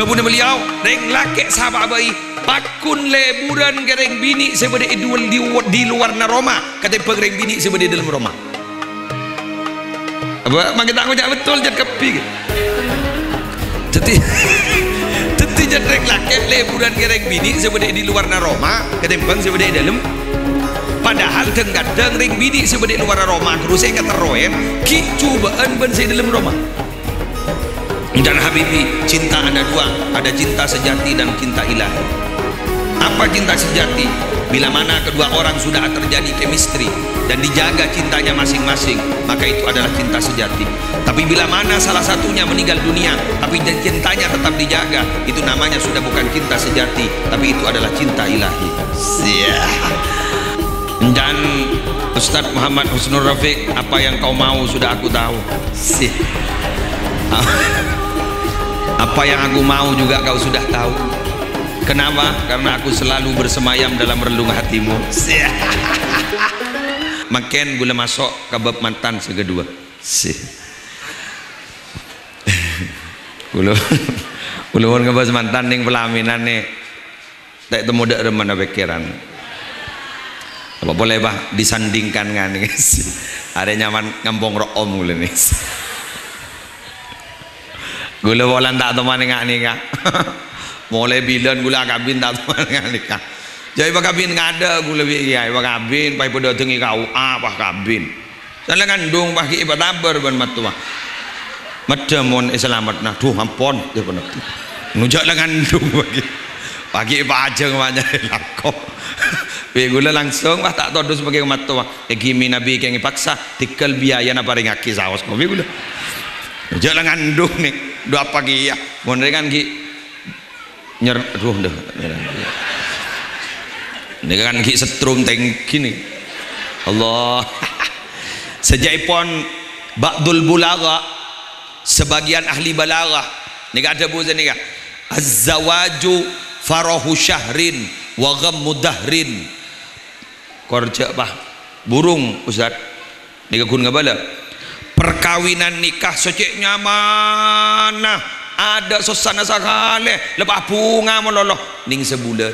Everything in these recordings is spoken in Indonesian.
Dabuna beliau reng laki sahabat bayi pakun leburan ke reng bini sebeda di luar na Roma kata pengreng bini sebeda dalam Roma. Apa makin tak ngajak betul jad kepi. Teti jad reng laki leburan ke reng bini sebeda di luar na Roma kata peng sebeda dalam. Padahal kadang reng bini sebeda luar na Roma terus saya kata roem ki cobaan ban saya dalam Roma. Dan Habibi, cinta ada dua, ada cinta sejati dan cinta ilahi. Apa cinta sejati? Bila mana kedua orang sudah terjadi chemistry dan dijaga cintanya masing-masing, maka itu adalah cinta sejati. Tapi bila mana salah satunya meninggal dunia tapi cintanya tetap dijaga, itu namanya sudah bukan cinta sejati, tapi itu adalah cinta ilahi. Dan Ustadz Muhammad Husnul Rafiq, apa yang kau mau sudah aku tahu. Apa yang aku mau juga kau sudah tahu. Kenapa? Karena aku selalu bersemayam dalam relung hatimu. Makin gula masuk ke bab mantan segedua. Gula pun ngebahas mantan ning pelaminan nih. Tak temu dak remana pikiran. Apa boleh bah disandingkan kan guys. Ada nyaman ngambong rok om gula nih. Gula bolan tak teman dengan nikah. Mulai bilan gula kabin tak teman dengan nikah. Jadi pak kabin ngada gula biaya pak kabin pai pada tengi kau apa kabin. Salah kandung pak ki tabar ban matua. Macam mon selamat nah tuh ampun dia pun. Nujak lah kandung pagi. Pagi pajang banyak lakop. Pi gula langsung pak tak tahu sebagai matua. Gimi nabi kengi paksa tikal biaya na paring aki saos ko gula. Nujak lah kandung nih. Dua pagi ya, mohon dengan ki nyer, aduh dah, ini kan ki setrum tengki nih, Allah. Sejaipun ba'dul bulagha, sebagian ahli balagha, ni ada bukan ni kan, az-zawaju farahu syahrin wa ghammu dahrin. Korja bah, burung Ustaz, ni kun ngabala. Perkawinan nikah secek nyaman nah ada suasana sekali lepas bunga meloloh ning sebulan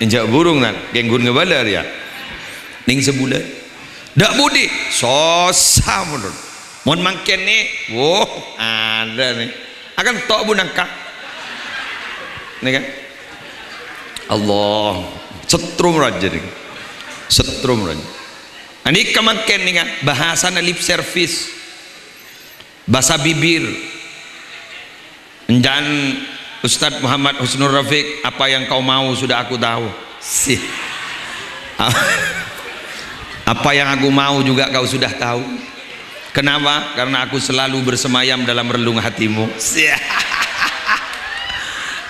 injak burung kan genggun ngebalar ya ning sebulan dak budi sosa meloloh mon mangken nih ada nih akan tok bunangka nih kan Allah setrum raja nih setrum raja. Ini kemakin nih kan bahasa lip service, bahasa bibir. Dan Ustadz Muhammad Husnul Rafiq, apa yang kau mau sudah aku tahu. Apa yang aku mau juga kau sudah tahu. Kenapa? Karena aku selalu bersemayam dalam relung hatimu.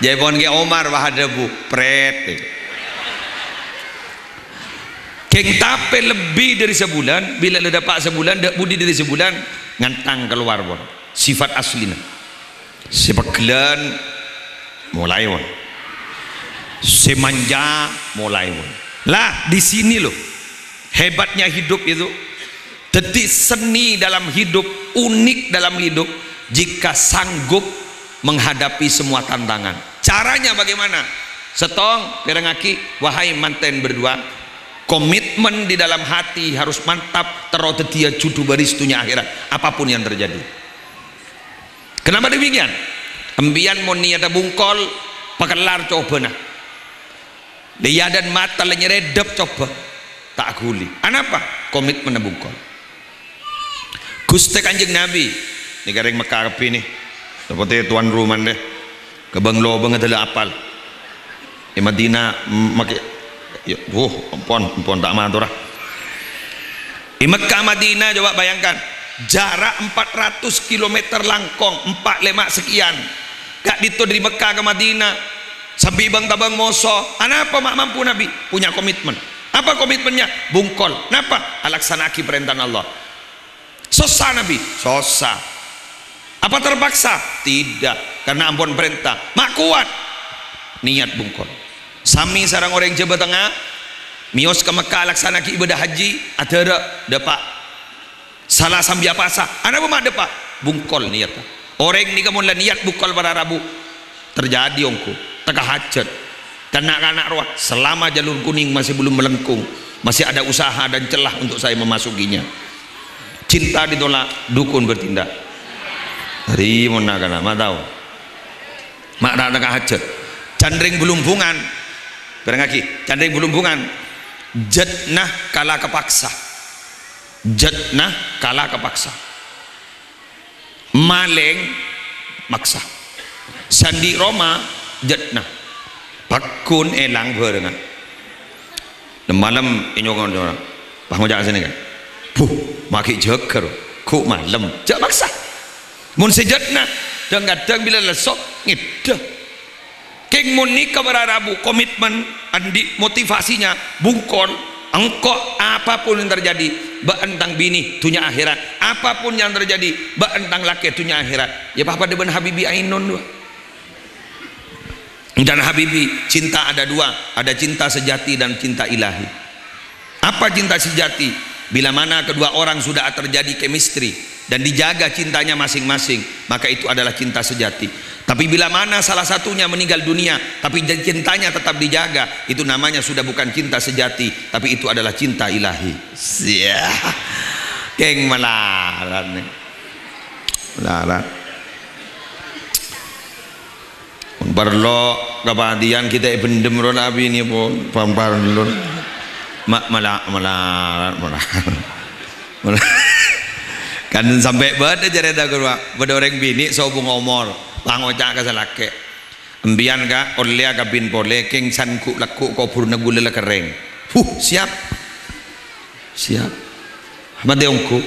Jepon ke Omar wahadabu pret. Keng tape lebih dari sebulan, bila le dapat sebulan, dak budi dari sebulan, ngantang keluar bon. Sifat aslinya. Sepekelan mulai bon. Semanja mulai bon. Lah di sini loh hebatnya hidup itu. Jadi seni dalam hidup, unik dalam hidup jika sanggup menghadapi semua tantangan. Caranya bagaimana? Setong berengaki wahai manten berdua. Komitmen di dalam hati harus mantap terus dia judu baristunya akhirat apapun yang terjadi. Kenapa demikian? Embian mau niat bungkol pakelar coba nah dia dan mata lenyeredep coba tak guli anapa komitmen bungkol Gusti Kanjeng Nabi ini gareng Mekah kepi nih seperti tuan rumah deh ke Banglo banget adalah apal di Madinah makai ya, ampun tak mantur lah. Di Mekah Madinah coba bayangkan jarak 400 km langkong 45 sekian gak dito dari Mekah ke Madinah sampai bang tabang moso apa mak mampu Nabi punya komitmen apa komitmennya bungkol kenapa alaksanaki perintah Allah sosa Nabi sosa apa terpaksa tidak karena ampun perintah mak kuat niat bungkol sami sarang orang Jawa Tengah mios ke Mekah laksanakan ibadah haji ada dapat salah sambil apa sah anak mak dapat bungkol niat orang ni kamu niat bukal pada Rabu terjadi ongku tengah hajat kanak-kanak roh selama jalur kuning masih belum melengkung, masih ada usaha dan celah untuk saya memasukinya. Cinta ditolak, dukun bertindak. Hari mana kana mak tahu mak dah tengah hajat candring belumpungan berengaki candring belumpungan jatnah kalah kepaksa, jatnah kalah kepaksa, maleng maksa, sandi Roma jatnah pakun elang berengan malam inyongan orang paham jangan sini kan puh maki jeker ku malam jak maksa mun sejatna kadang bila lesok ngidah keng mun nikah Rabu komitmen andi motivasinya bungkol engkau apapun yang terjadi beentang bini tunya akhirat, apapun yang terjadi beentang laki tunya akhirat. Ya papa deban Habibi Ainun dua. Dan Habibi cinta ada dua, ada cinta sejati dan cinta ilahi. Apa cinta sejati? Bila mana kedua orang sudah terjadi chemistry dan dijaga cintanya masing-masing, maka itu adalah cinta sejati. Tapi bila mana salah satunya meninggal dunia tapi cintanya tetap dijaga, itu namanya sudah bukan cinta sejati, tapi itu adalah cinta ilahi. Sia keng malarat nih larat perlo kepadian kita pendem ron abi ini pun pampar lur malarat kan sampai bade jareda kurwa bade orang bini sobu ngomor pangocak ka salake embian ka oleh ka bin pole keng sanku laku ko purna gula kereng siap siap badeongku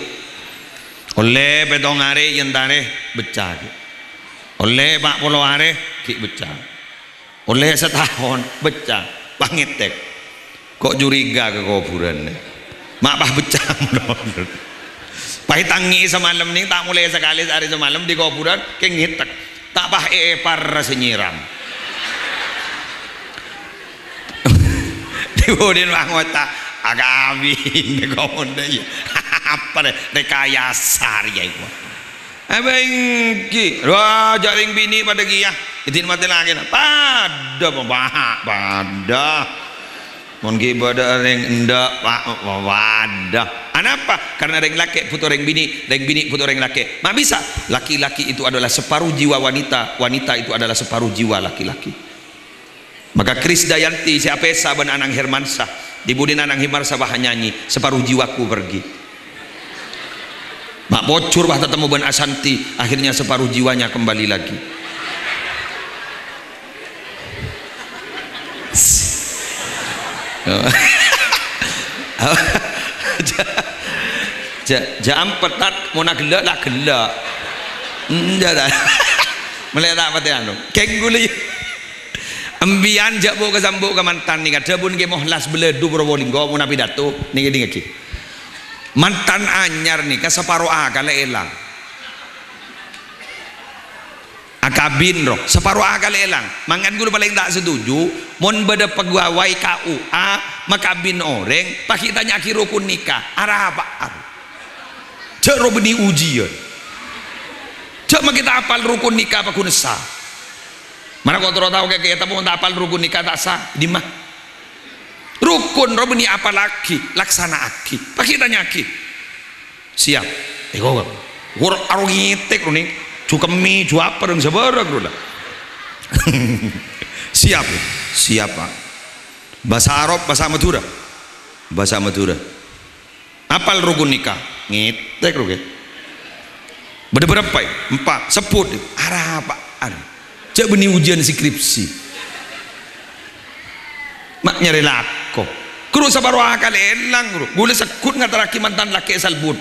oleh betong are yang tare becah oleh pak polo are ki becah oleh setahun becah pangitek kok curiga ke kuburan mak bah becah pahitangi semalam nih tak mulai sekali hari semalam di kuburan kengitek tak bah par senyiram diburin bangota agami ngomong deh apa deh rekayasa ya itu abang ki jaring bini pada giyah izin mati lagi pada pembahak pada mungkin pada orang endak wadah kenapa karena orang laki putus orang bini putus orang laki mak bisa laki-laki itu adalah separuh jiwa wanita, wanita itu adalah separuh jiwa laki-laki. Maka Kris Dayanti siapa saban Anang Hermansyah dibudin Anang Hermansyah bah nyanyi separuh jiwaku pergi mak bocor bah ketemu Ben Asanti akhirnya separuh jiwanya kembali lagi. Jam petat mau nak gelak lah gelak enggak melihat apa tu anu kengguli ambian jabo ke sambu ke mantan ni kata pun ke mohlas beledu Probolinggo mau nabi datu ni ngaki mantan anyar ni ke separuh akal elang akabin roh separuh akal elang mangan guru paling tak setuju mon beda pegawai KUA makabin orang pakai tanya akhir rukun nikah arah apa cek roh beni ujian cek mak kita apal rukun nikah apa kunesa mana kau tahu kayak kita pun tak apal rukun nikah tak sah di mah rukun roh beni apa lagi laksana aki pakai tanya aki siap kau gor arogitek roh nih cukemi cuapa dan sebarang roh lah siap pak bahasa Arab bahasa Madura apal rukun nikah ngitek ruge berapa empat seput arah apaan cak benih ujian skripsi mak nyari lako kru sabaru akal elang kru boleh sekut ngataraki mantan laki salbut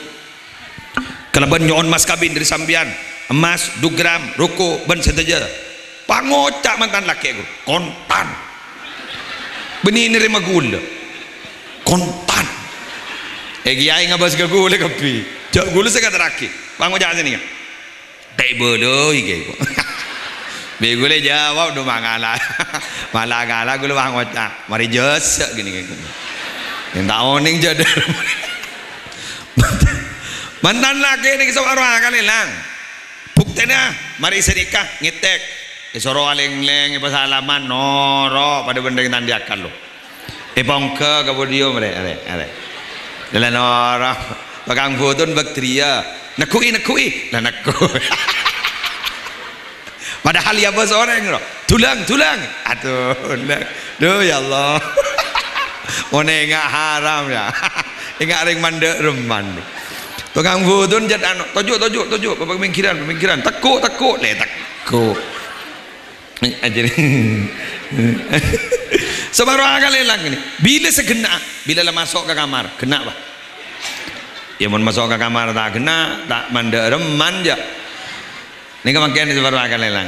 kelaban nyon mas kabin dari sambian emas dugram ruko ban seteja pangocak mantan laki kru kontan benih nerima gula kontan giai ngabas ke gula kapi jak gula saya kata raki bang ojak sini kan tak bodoh ike be gula jawab do mangala malah gula bang ojak mari jasa gini kan yang tak oning jadar mantan laki ni separuh kali lang tena mari sedekah ngitek isoro aleng-leng pasalaman noro pada benda yang tandi akan lo pongke kemudian mereka dalam noro bakang botun baktria nekui lah nekui padahal ya bos orang lo tulang aduh ya Allah mana enggak haram ya enggak ring mandek reman tukang butun jat anu tojuk pemikiran tekuk le tekuk aja sebarang kali lang ini bila segena bila lah masuk ke kamar kena apa ya mau masuk ke kamar tak kena tak mandek reman je ini kemakian sebarang kali lang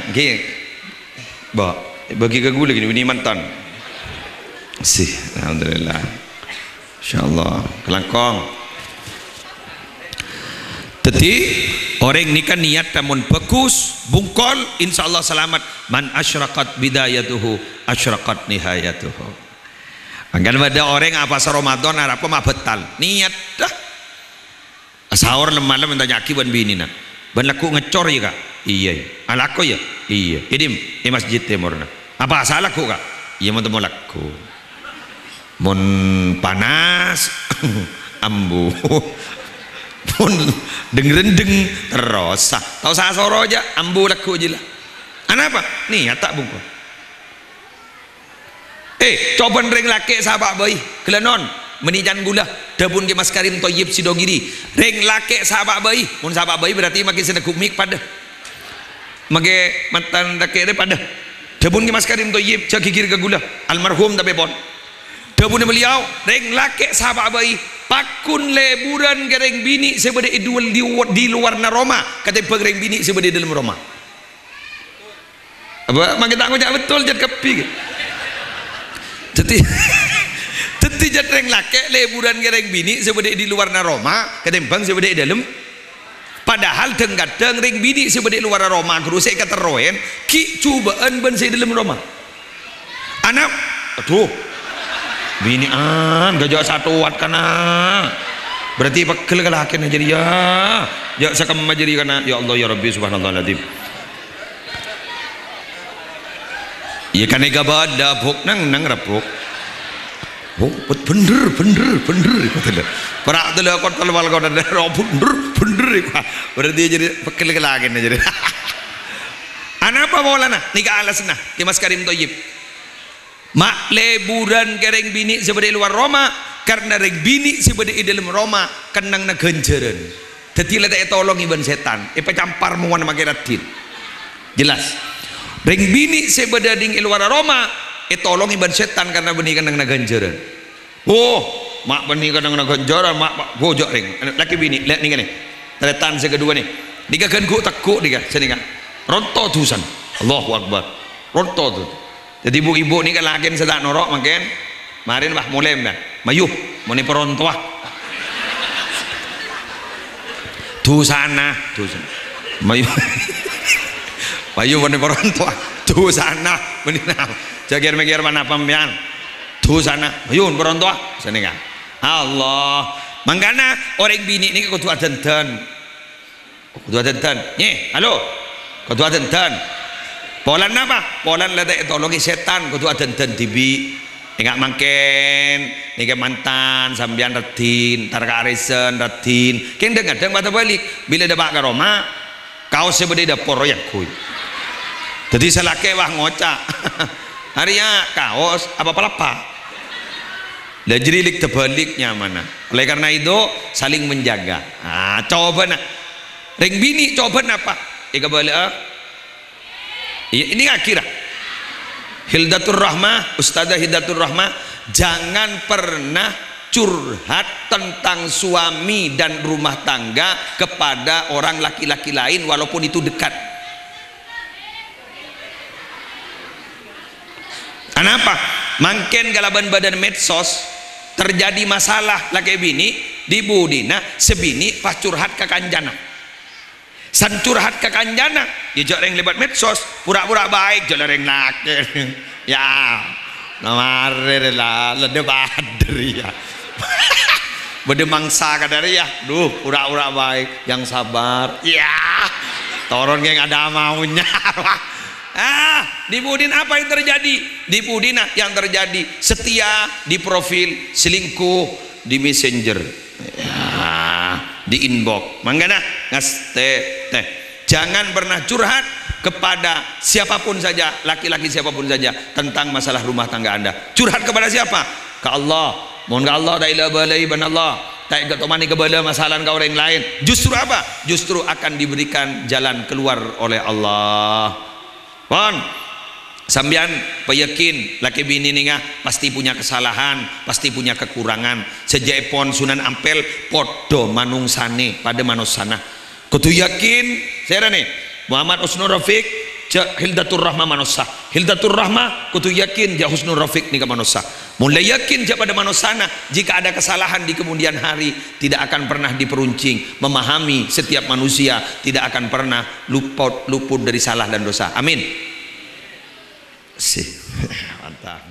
bagi ke gula gini ini mantan sih alhamdulillah insyaallah kelangkong. Jadi orang ni kan niat namun bagus bungkol insyaallah selamat man asyraqat bidayatuhu asyraqat nihayatuhu. Angkan pada orang apa Ramadan apa mah betal niat dah sahur malam minta nyaki ban bini nak ban laku ngecor ya kak iya alako ya iya idim masjid timurna apa salah ku kak iya mau temu laku mun panas ambu pun dengerin terus tahu saya soro aja ambu laku aja lah kenapa nih ya tak bungkul coba ring laki sahabat bayi kelenon menijan gula dabun ke mas karim toyib sidogiri ring laki sahabat bayi mun sahabat bayi berarti makin sedekuk mik pada mage mantan laki pada dabun ke mas karim toyib cakikir ke gula almarhum tapi pon dabun beliau ring laki sahabat bayi pakun leburan gereng bini sebeda idul di luar Roma kata pengereng bini sebeda dalam Roma apa makin tak ngajak betul jad kepi teti jad reng laki leburan gereng bini sebeda di luar Roma kata bang sebeda dalam padahal kadang reng bini sebeda luar Roma guru saya kata roen ki cubaan ban saya dalam Roma anak aduh binian gajah satu watt kana berarti pekel kalakin jadi ya sakam majeri kana ya Allah ya Rabbi subhanallahadzim ya kan ega bada buk nang rapuk bener kata perak tu lah kot kalwal kot ada bener berarti jadi pekel kalakin jadi anak apa maulana nikah alasna ki Mas Karim Toyib mak leburan gereng bini sebagai luar Roma karena reng bini sebagai dalam Roma kenang na genjeren jadi letak tolong iban setan campar muan makeratin jelas reng bini sebagai ding luar Roma tolong iban setan karena benih kenang na genjeren mak benih kenang na genjeren mak bojok reng laki bini lihat nih kan teretan kedua nih diga kan ku takut diga sini kan ronto tusan Allahu Akbar ronto tuh jadi ibu-ibu ni kan lagi sedak norok makin marin bah mulai kan mayuh mau ni perontoah tu sana mayuh mau ni perontoah tu sana benar jager-meger mana pembian tu sana mayuh perontoah sini kan Allah mangkana orang bini ni ketua tenten nye halo ketua tenten Polan apa? Polan letak tolongi setan kudu aden-den tibi. Enggak mangken, niki mantan sambian retin, tarkarisen retin. Ken kadang bata balik bila debak ke Roma, kau sebede dapur royak kuy. Jadi selake wah ngocak. Harinya kaos apa pelapa. Dan jerilik terbaliknya mana? Oleh karena itu saling menjaga. Coba nak. Ring bini coba apa? Ika balik ini akhirah Hildatur Rahmah Ustazah Hildatur Rahmah jangan pernah curhat tentang suami dan rumah tangga kepada orang laki-laki lain walaupun itu dekat. Kenapa? Mangken galaban badan medsos terjadi masalah laki bini di budina sebini pas curhat ke kanjana san curhat ke kanjana ya jarang lebat medsos pura-pura baik jarang nak ya namare lah lede badri ya bede mangsa kadari ya duh pura-pura baik yang sabar ya Toron geng ada maunya. Di Budin apa yang terjadi? Di Budin yang terjadi setia di profil, selingkuh di messenger, di inbox. Manggana ngas teh. Jangan pernah curhat kepada siapapun saja, laki-laki siapapun saja tentang masalah rumah tangga Anda. Curhat kepada siapa? Ke Allah. Mohon ke Allah, la ilaha illallah Allah. Tak ketomani kebala masalah kau orang lain. Justru apa? Justru akan diberikan jalan keluar oleh Allah. Pon, sambian peyakin laki bini ninga pasti punya kesalahan, pasti punya kekurangan. Sejak pon Sunan Ampel podo manungsane pada manusana. Kutu yakin, saya nih Muhammad Husnul Rafiq Hildatur Rahmah manusia. Hildatur Rahmah kutu yakin ja Husnul Rafiq nika manusia. Mulai yakin ja pada manusana jika ada kesalahan di kemudian hari tidak akan pernah diperuncing. Memahami setiap manusia tidak akan pernah luput dari salah dan dosa. Amin. Sih, mantap.